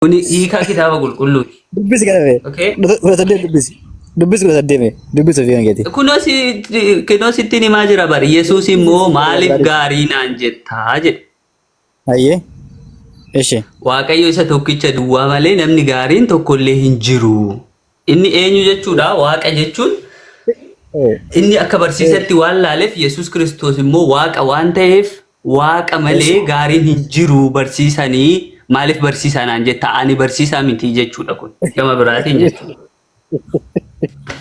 Kuni hiika kitaaba qulqulluuti. Dubbisi kana Okay? kudha saddeet dubbisi. Dubbisi kudha saddeet dubbisi ofii hanqeeti. Kunoo sittiin himaa jira bari. Yesuus immoo maaliif gaarii naan jettaa jedhe. Ayyee. Eshi. Waaqayyo isa tokkicha duwwaa malee namni gaariin tokkollee hin jiru. Inni eenyu jechuudha? Waaqa jechuun inni akka barsiisatti waan laaleef Yesuus Kiristoos immoo waaqa waan ta'eef waaqa malee gaariin hin jiru barsiisanii maaliif barsiisaa naan jetta? Ani barsiisaa miti jechuudha kun. Gama biraatiin jechuudha.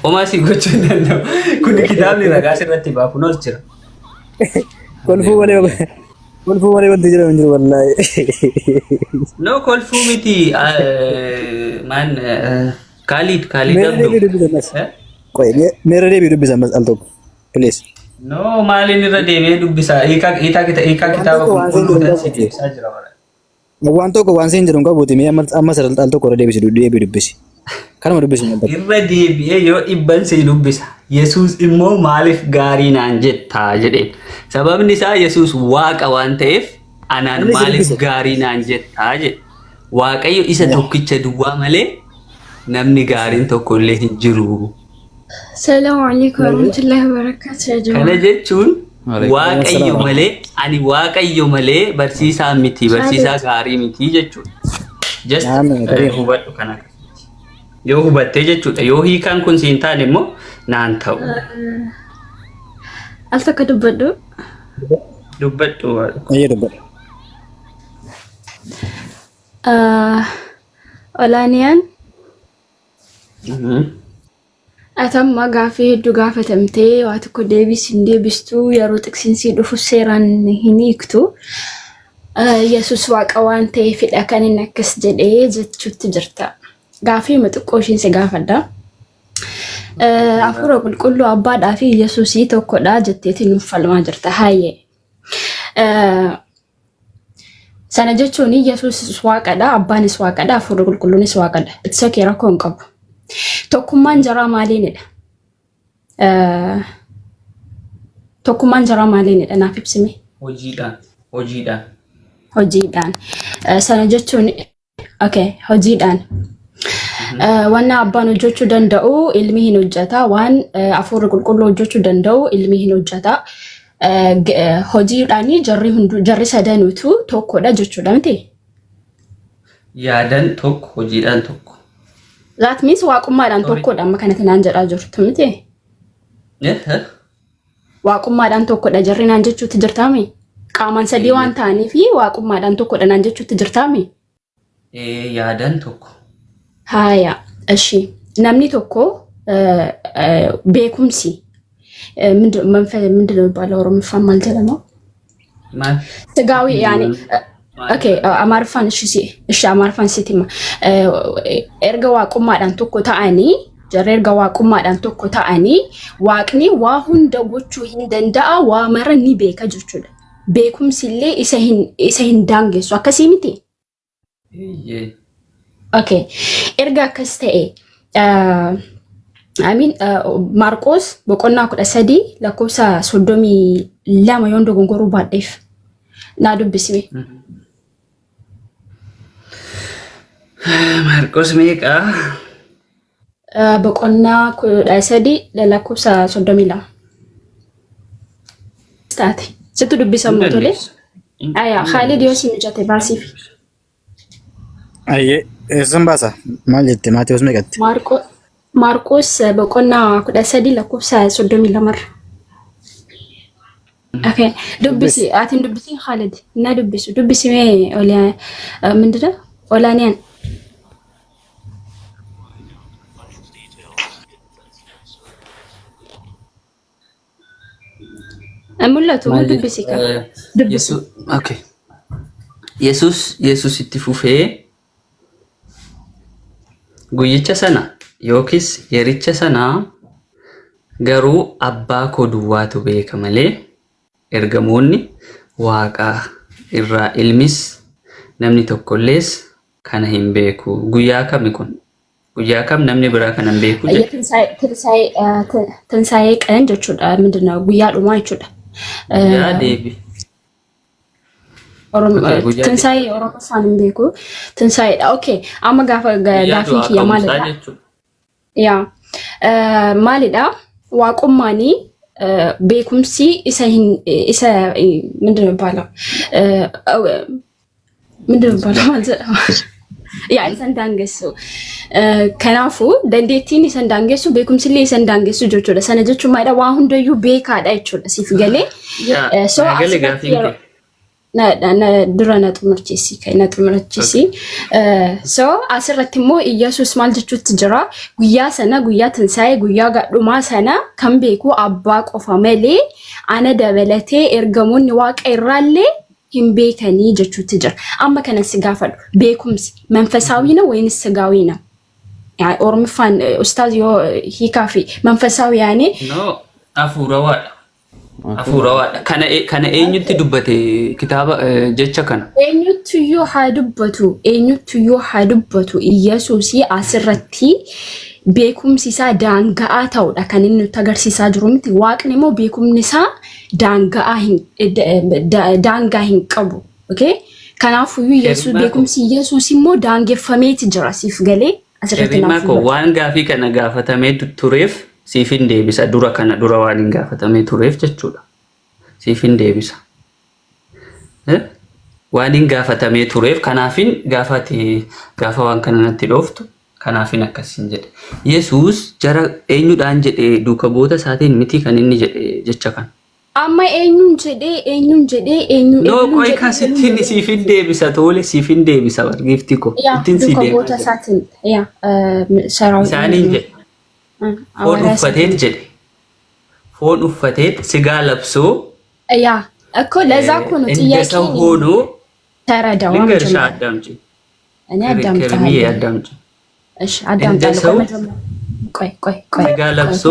Homaa si gochuu hin danda'u. Kun kitaabni ragaa sirratti baafuun jira. Kolfuu malee wanti jira hin jiru wallaahi. No kolfuu miti. Man Khalid Abdu. Qoy meera deebii dubbisan al tokko. Please. No maalin irra deemee dubbisaa? Hiika kitaaba qulqulluu ta'e deebisaa jira bara. Waan tokko waan siin jedhu qabuuti mee amma al tokko irra deebii dubbisi. Kanuma dubbisi malee. Irra deebi'ee yoo dhibban si dubbisa. Yesuus immoo maaliif gaarii naan jettaa jedheen. Sababni isaa Yesuus waaqa waan ta'eef anaan maaliif gaarii naan jettaa jedhe. Waaqayyo isa tokkicha duwwaa malee namni gaariin tokkollee hin jiru. Assalamu alaikum warahmatullahi wabarakatuh. Kana jechuun waaqayyo malee ani waaqayyo malee barsiisaa miti barsiisaa gaarii miti jechuudha. Just hubadhu kana. Yoo hubattee jechuudha. Yoo hiikaan kun siin taane immoo naan ta'u. Al takka dubbadhu. Dubbadhu. Ayyee dubbadhu. Olaaniyaan. Atamma gaaffii hedduu gaafatamtee waa tokko deebistuu yeroo xiqsiinsii dhufu seeraan hin hiiktu. Yesuus waaqa waan ta'eefidha kan inni akkas jedhee jechuutti jirta. Gaaffii xiqqoo ishiin si gaafadha. Hafuura qulqulluu abbaadhaa fi Yesuusii tokkodha jetteetiin nuuf falmaa jirta. Hayyee. Sana jechuun Yesuus waaqadha, abbaanis waaqadha, hafuura qulqulluunis waaqadha. Itti okee rakkoo hin qabu. Tokkummaan jaraa maaliinidha? Tokkummaan jaraa maaliinidha? Naaf ibsime. Hojiidhaan. Sana jechuun hojiidhaan. Waan abbaan hojjechuu danda'u ilmi hin hojjeta. Waan hafuurri qulqulluu hojjechuu danda'u ilmi hin hojjeta. Hojiidhaan jarri sadanuutu tokkodha jechuudha miti? Yaadan tokko, hojiidhaan tokko. That means waaqummaadhaan tokkodha amma kanatti naan jedhaa jirtu miti? Waaqummaadhaan tokkodha jarri naan jechuutti jirtaami? Qaamaan sadii waan ta'aniif waaqummaadhaan tokkodha naan jechuutti jirtaami? Yaadan tokko. Haaya, eshi. Namni tokko beekumsi ምንድነው የሚባለው? ኦሮምፋን ማለት ነው ስጋዊ ያኔ ኦኬ አማርፋን እሺ አማርፋን ሲቲማ ኤርጋ ዋቁማዳን ቶኮ ታአኒ ጀረ ኤርጋ ዋቁማዳን ቶኮ ታአኒ ዋቅኒ ዋሁን ደጎቹ ሂንደንዳ ዋ መረኒ ቤከ ጀቹለ ቤኩም ሲሌ ኢሰሂን ዳንጌሱ አከሲሚቲ ኦኬ ኤርጋ ከስተኤ አሚን ማርቆስ በቆና ኩዳ ሰዲ ለኮሳ ሶዶሚ ለማ yondo gongoru ባዴፍ ናዱ ቢስሚ ማርቆስ ሜቃ በቆና ኩዳ ሰዲ ለኮሳ ሶዶሚ ላ ስታቲ ስቱ ዱቢሰሙ ቶሌ አያ ኻሊድ ዮሲ ንጀቴ ባሲፍ አየ ስንባሳ ማለት ማቴዎስ ሜቀት ማርቆስ በቆና ኩዳ ሰዲ ለኩብሳ ሶዶሚ ለመር ኦኬ ዱብሲ አቲን ዱብሲ ኻሊድ እና ዱብሲ ሜ ኦላ ምንድነው ኦላኒያን አሙላቱ ዱብሲ ካ ዱብሲ ኦኬ ኢየሱስ ኢትፉፌ ጉይቻ ሰና Yookiis yericha sanaa garuu abbaa koo duwwaatu beeka malee ergamoonni waaqaa irraa ilmis namni tokkollees kana hin beeku. Guyyaa kami kun? Guyyaa kam namni biraa kana hin beeku? Tinsaayee qan jechuudha. Mindina guyyaa dhumaa jechuudha. Yaa deebi. Tinsaayee Oromoffaan hin beeku. Tinsaayee okay. Amma gaafii kiyya maalidha? Yaa maalidha? Waaqummaanii beekumsi isa ምንድን ነው የሚባለው? ማል jedhama? Yaa isan daangessu. Kanaafuu dandeettiin isan daangessu beekumsillee isan daangessu jechuudha. Sana jechuun maalidha? Waa hundayyuu beekaadha jechuudha. Siif galee. So dura na xumurchiisi. So asirratti immoo Iyyesuus maal jechuutti jira? Guyyaa sana guyyaa tinsaa'ee guyyaa gadhumaa sana kan beeku abbaa qofa malee ana dabalatee ergamoonni waaqa irraallee hin beekanii jechuutti jira. Amma kana si gaafadhu. Beekumsi መንፈሳዊ ነው ወይንስ ስጋዊ ነው? ያ ኦሮምፋን ኡስታዝ ዮ ሂካፊ መንፈሳዊ ያኔ ኖ አፉራዋዳ kana eenyutti dubbate kitaaba jecha kana eenyutu yoo haa dubbatu Iyyesuus asirratti beekumsi isaa daanga'aa ta'udha kan inni nutti agarsiisaa jiru miti. Waaqni immoo beekumni isaa daangaa hin qabu. Okay? Kanaafuu beekumsi Iyyesuus immoo daangeffameeti jira. Siif galee asirratti naaf waan gaafii kana gaafatamee tureef siifin deebisa. Dura waan hin gaafatamee tureef jechuudha. Siifin deebisa. Waan hin gaafatamee tureef kanaafin gaafa waan kana natti dhooftu kanaafin akkasin jedhe. Yesuus jara eenyudhaan jedhe duuka boota isaatiin miti kan inni jedhe jecha kana. Amma eenyuun jedhee No qoy kasittiin siifin deebisa tole siifin deebisa wargifti ko. Ittiin si deebisa. Duuka boota isaatiin saraawwan. Isaaniin jedhe. Foon uffateet jedhe. Foon uffateet sigaa labsoo. Yaa akkoo ለዛ እኮ ነው እንደ ሰው ሆኖ ተረዳው ልንገርሽ አዳምጪ። እኔ አዳምጣለሁ። አዳምጪ። እሺ አዳምጣለሁ። ቆይ ሲጋ ለብሶ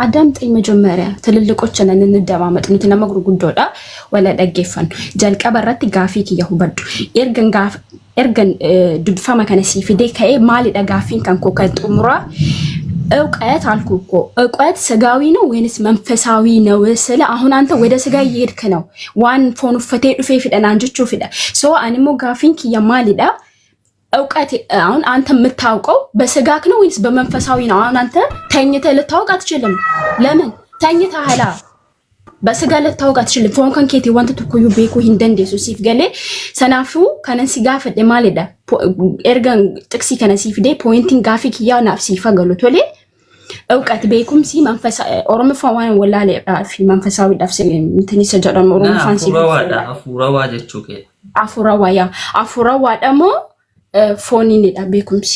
አዳምጠኝ መጀመሪያ ትልልቆች ነን እንደማመጥ ነው ተነመግሩ ጉዶዳ ወላ ደገፈን ጀልቀበረት ጋፊ ከየሁ በዱ ኤርገን ዱድፋማ ከነሲ ፊዴ ከኤ ማሊ ደጋፊን ከንኮ ከጥሙራ እውቀት አልኩ እኮ እውቀት ስጋዊ ነው ወይንስ መንፈሳዊ ነው? ስለ አሁን አንተ ወደ ስጋ እየሄድክ ነው። ዋን ፎን ፈቴ ዱፌ ፊደና አንጆቹ ፊደ ሶ አንሞ ጋፊን ከየማሊዳ እውቀት አሁን አንተ የምታውቀው በስጋክ ነው ወይስ በመንፈሳዊ ነው? አሁን አንተ ተኝተህ ልታውቅ አትችልም። ለምን ተኝተሃል? በስጋ ልታውቅ አትችልም። ፎን ከንኬቲ ዋንተ ተኮዩ ቤኩ ሂንደንዴ ሱሲፍ ገሌ ሰናፉ ከነንሲ ጋፈደ ማሊዳ ኤርገን ጥቅሲ ከነሲ ፊዴ ፖይንቲንግ ጋፊክ ያው ናፍሲ ፈገሉት ወሌ እውቀት ቤኩምሲ መንፈሳዊ ኦሮሞፋን ወላለ ፊ መንፈሳዊ ዳፍሲ እንትኒ ሰጀራም ኦሮሞፋን ሲ አፉራዋ ጀቹ አፉራዋ ደሞ ፎኒን ዳ ቤኩምሲ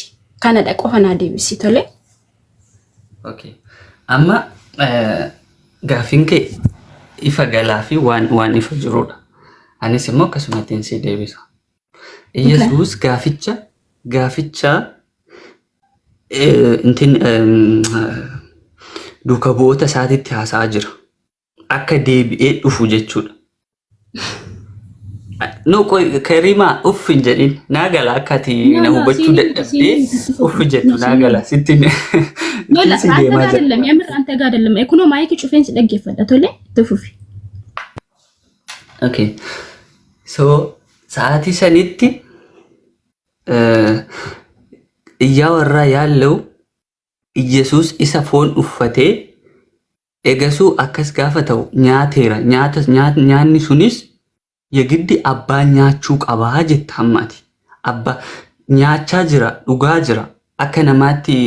ካናዳ ቆፈና ዴቢሲ ቶሌ ኦኬ አማ ጋፊንኬ ኢፋ ገላፊ ዋን ኢፋ ጅሮዳ አኒስ ሞ ከሱመቴን ሲ ዴቢሳ ኢየሱስ ጋፊቻ እንትን duuka boota isaatitti haasaa jira. Akka deebi'ee dhufu jechuudha. No qoy Karimaa uffin jedhin naa gala akkati na hubachuu dadhabdee uffi jettu naa gala sittin si deemaa jira. Yamir anta ጋር አይደለም እኮ ነው ማይክ ጩፌን ሲደገፈዳ ቶሌ ትፉፊ Okay. So sa'aatii sanitti እያወራ ያለው ኢየሱስ isa foon uffatee egasuu akkas gaafatau nyaateera nyaanni sunis yegiddi abbaa nyaachuu qabaa jettaammaati abbaa nyaachaa jira dhugaa jira akka namaatti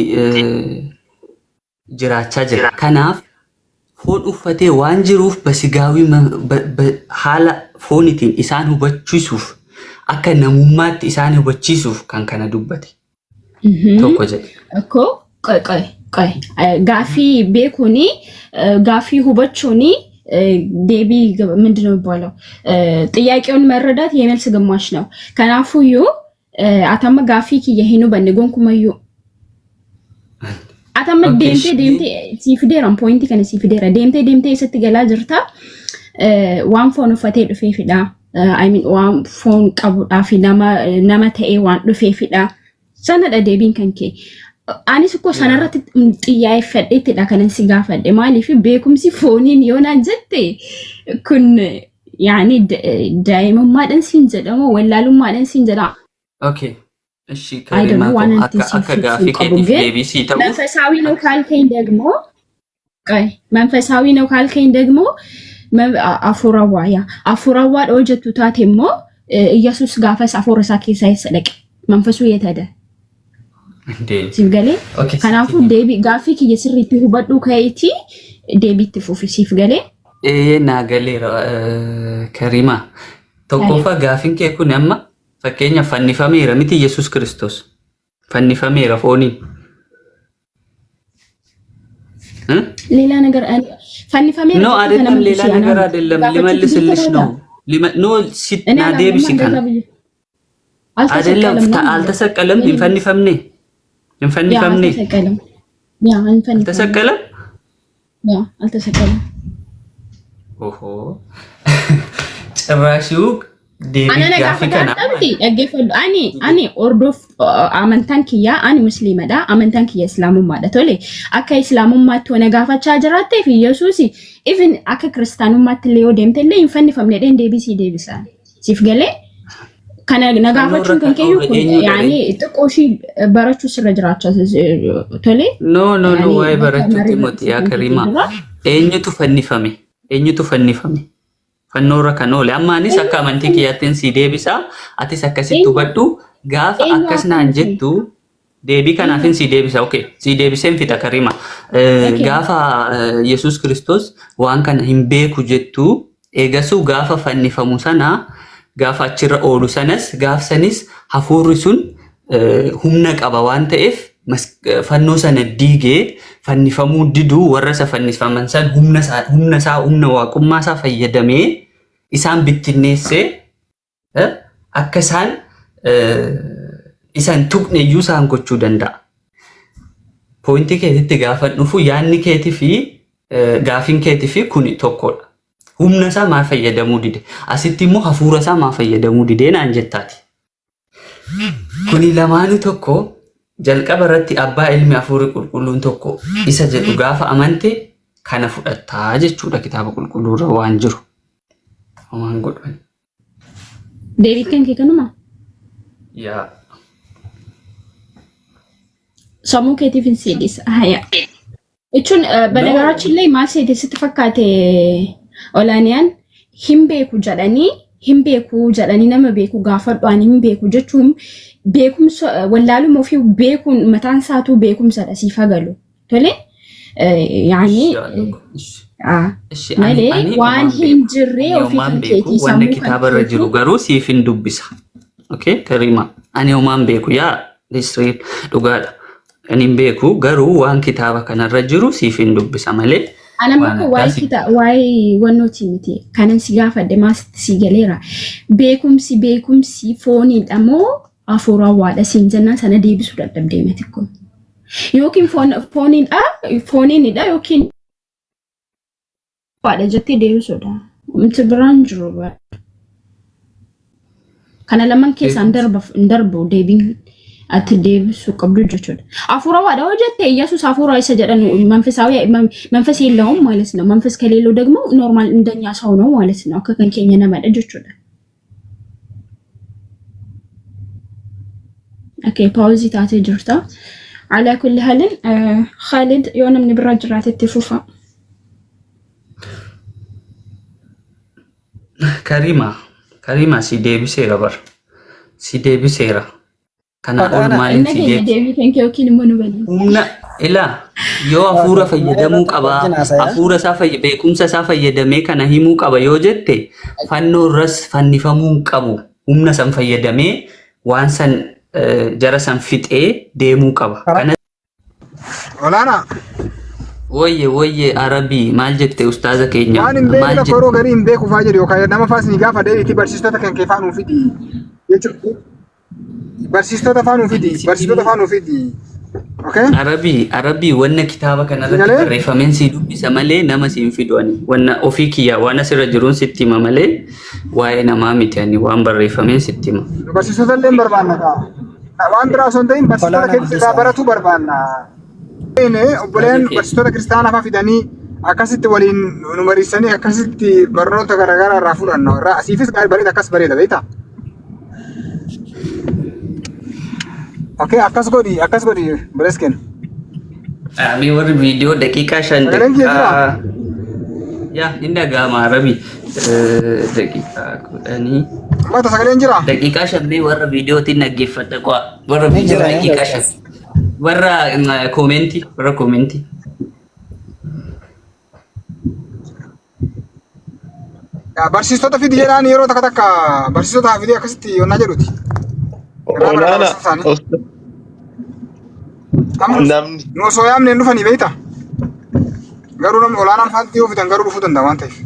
jiraachaa jira kanaaf foon uffatee waan jiruuf basigaawii haala foonitiin isaan hubachiisuuf akka namummaatti isaan hubachiisuuf kan kana dubbate tokko jedhe እኮ ቆይ ጋፊ ቤኩኒ ጋፊ ሁበቹኒ ዴቢ ምንድነው የሚባለው? ጥያቄውን መረዳት የመልስ ግማሽ ነው። ከናፉዩ አተመ ጋፊ ከየሄኑ በነጎንኩመዩ አተመ ዴምቴ ሲፍዴራን ፖይንት ከነ ሲፍዴራ ዴምቴ ስትገላ ጅርታ ዋን ፎን ፈቴ ዱፌ ፊዳ አይ ሚን ዋን ፎን ቀቡዳ ፊ ነመተኤ ዋን ዱፌ ፊዳ ሰነደ ዴቢን ከንኬ አኒስ እኮ ሰነራት ጥያይ ፈዴት ዳ ከነን ሲጋ ፈዴ ማሊፊ ቤኩምሲ ፎኒን ዮና ጀቴ ኩን يعني دائما ما دنسين زدما ولا لما دنسين زدا ኦኬ እሺ I don't ከሪማ know ኮ ዋናን አካ አካ ሲል ጋፊ ቀቡ ከዲፍ ግን ዴቢሲ ተው መንፈሳዊ ነው ካልከኝ ደግሞ መንፈሳዊ ነው ካልከኝ ደግሞ አፉራዋ ዶጀቱ ታቴሞ ኢየሱስ ጋፈስ አፎረሳ ኬሳይ ሰለቅ መንፈሱ የተደ እንዴ ሲፍገሌ ኦኬ ከናፉ ዴቢ ጋፊ ከየስሪቲ ሁበዱ ከይቲ ዴቢ ትፉፊ ሲፍገሌ ናገሌ ከሪማ tokkofa gaafin kee kun amma fakkeenya fannifameera miti Yesuus Kiristoos fannifameera fooniin ሌላ ነገር fannifameera no አይደለም ሌላ ነገር አይደለም ልመልስልሽ ነው ኖ ሲትና ዴቢሲ ካን አይደለም አልተሰቀለም እንፈንፈምኔ ያ አልተሰቀለም ያ አልተሰቀለም ኦሆ ጭራሽው ዴቢ ጋፊ ከና ani ordof amantan kiyya ani muslimadha amantan kiyya islaamummaadha tole akka islaamummaatti wana gaafachaa jiraatte fi yesuus even akka kristaanummaatti illee yoo deemte illee hin fannifamne dhen deebisaan siif galee kana nagaafachuun kan keeyyu kun yaani xiqqooshii barachuu sirra jiraachaa tole no way barachuu timoti yaa kariima eenyutu fannifame fannoora kanole ammaanis akka amantii kiyyaatiin si deebisa atis akkasitti hubadhu gaafa akkas naan jettu deebii kanaafin si deebisa okay si deebiseen fita karima gaafa Yesuus Kiristoos waan kana hin beeku jettu eegasuu gaafa fannifamu sana gaafa achirra oolu sanas gaafsanis hafuurri sun humna qaba waan ta'eef fannoo sana diigee fannifamuu diduu warra isa fannifaman san humna waaqummaa isaa fayyadamee isaan bittinneessee akka isaan isaan tuqne iyyuu isaan gochuu danda'a. Poointii keetitti gaafa dhufu yaadni keetii fi gaafin keetii fi kuni tokkodha. Humna isaa maa fayyadamuu dide asitti immoo hafuura isaa maa fayyadamuu didee naan jettaati. Kuni lamaanuu tokko jalqaba irratti abbaa ilmi hafuurri qulqulluun tokko isa jedhu gaafa amante kana fudhattaa jechuudha kitaaba qulqulluu irra waan jiru. Waan godhan. Deebii kan kee kanuma? Yaa. Sammuu keetiif hin siidhis. Jechuun በነገራችን ላይ maal seete sitti fakkaate olaaniyaan hin beeku jedhanii nama beeku gaafadhaan hin beeku jechuun beekumsa wallaaluma ofii beekuun mataan isaatu beekumsadha siif agalu tole yaani malee waan hin jirre ofii kan keetii sammuu kitaaba irra jiru garuu siif hin dubbisa okay karima ani homaan beeku yaa lisriin dhugaadha ani hin beeku garuu waan kitaaba kanarra jiru siif hin dubbisa malee anamako waa'ee wannooti miti kanan si gaafadhe maasitti si galeera beekumsi fooniidha moo hafuurawaadha siin jennaan sana deebisuu dadhabdee miti kun yookiin fooniidha yookiin waadha jettee deebisuudha miti biraan jiru kana lamaan keessaan darbu deebiin ati deebisuu qabdu jechuudha hafuurawaadha hojjettee ኢየሱስ hafuura isa jedhan መንፈስ የለውም ማለት ነው መንፈስ ከሌለው ደግሞ ኖርማል እንደኛ ሰው ነው ማለት ነው ከከን ከኛ ነመደ jechuudha اوكي باوزي تاعتي جرتا على كل حال خالد يوم من برا جرات التفوفا كريمة سي ديبي سيرا كان أقول مالين سي ديبي كان كيوكين منو بني إلا يو أفورا فيدمو قبا أفورا بيكم سا فيدمي كان هيمو قبا يو جتة فنو رس فنفمو قبو همنا سن فيدمي وانسن jara san fixee deemuu qaba. Olaana. Wayye arabii maal jette ustaaza keenya? Waan hin beekne koroo garii hin beeku fa'aa jedhu yookaan nama faasni gaafa deebiitii barsiistota kan kee faanuu fidi jechuudha. Barsiistota faanuu fidi. Okay? Arabii wanna kitaaba kanarratti barreeffameen si dubbisa malee nama si hin fiduani. Wanna ofii kiyya waan asirra jiruun sitti hima malee waa'ee namaa miti ani waan barreeffameen sitti hima. Barsiistota illee barbaanna. Waan biraa osoo hin ta'in barsiistota keessaa baratu barbaanna. Obboleen barsiistota kiristaanaa fa'aa fidanii akkasitti waliin nu mariisanii akkasitti barnoota garaagaraa irraa fudhanna. Asiifis bareeda akkas bareeda beektaa? Okey, akkas godhi Biresken. Ami warri viidiyoo daqiiqaa 5 daqiiqaa yaa inni agama Arabi daqiiqaa 10 Mata sagaleen jira? daqiiqaa 5 warra viidiyootiin dhaggeeffadha kwa warra viidiyoo daqiiqaa 5 warra koomenti Barsiistota fidi jedhaan yeroo takka takka barsiistota fidee akkasitti yonnaa jedhuti. Olaana namni nu osoo yaamne hin dhufanii beektaa? Garuu namni olaanaan faanti yoo fidan garuu dhufuu danda'a waan ta'eef.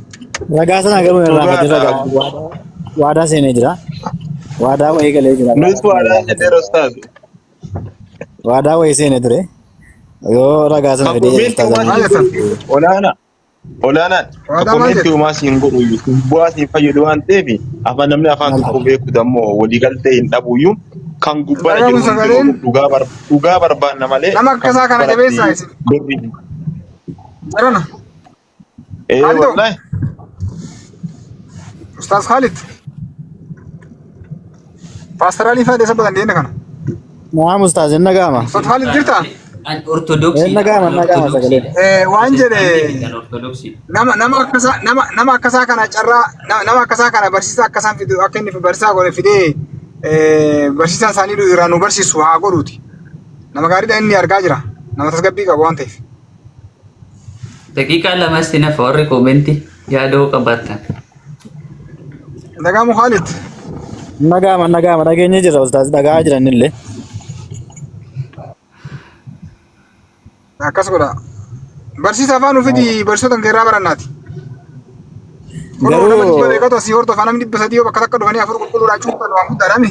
Ragaa sana garuu irraa fadhi ragaa. Waadaa seenee jira. Waadaa wayii galee jira. nus waadaa jedheera ustaaz. Waadaa wayii seenee ture. Yoo ragaa sana fidee Olaanaan koomenti uumaa siin godhu bu'aa siin fayyadu waan ta'eef afaan namni afaan tokko beeku dammoo waliigaltee hin dhabuyyuu kan gubbaa jiru dhugaa barbaanna malee. Nama akkasaa kana jabeessaa isin. Jarana. Wallahi. Ustaaz Khalid. Paastoraalii fa'aa deessa badan deemna kana. Naam ustaaz inni nagaama. Ustaaz Khalid jirtaa? ortodoksii nagaama sagalee. Waan jedhe nama akkasaa kana carraa nama akkasaa kana barsiisaa akkasaan fidu akka inni barsiisaa godhe fidee barsiisaan isaanii irraa nu barsiisu haa godhuuti. Nama gaariidha inni argaa jira. Nama tasgabbii qabu waan ta'eef. daqiiqaa lamas nafa warri koomenti yaadoo qabaatan. Nagaamu Khalid. Nagaama dhageenye jira ustaaz dhagaa jiran illee. Akkas godha. Barsiisa afaan ufiti barsiisota ngeerraa barannaati. Garuu nama dhibba beekatu asii hordofaa namni 300 yoo bakka takka dhufanii afur qulqulluudhaan cuuphan waan guddaadhaami.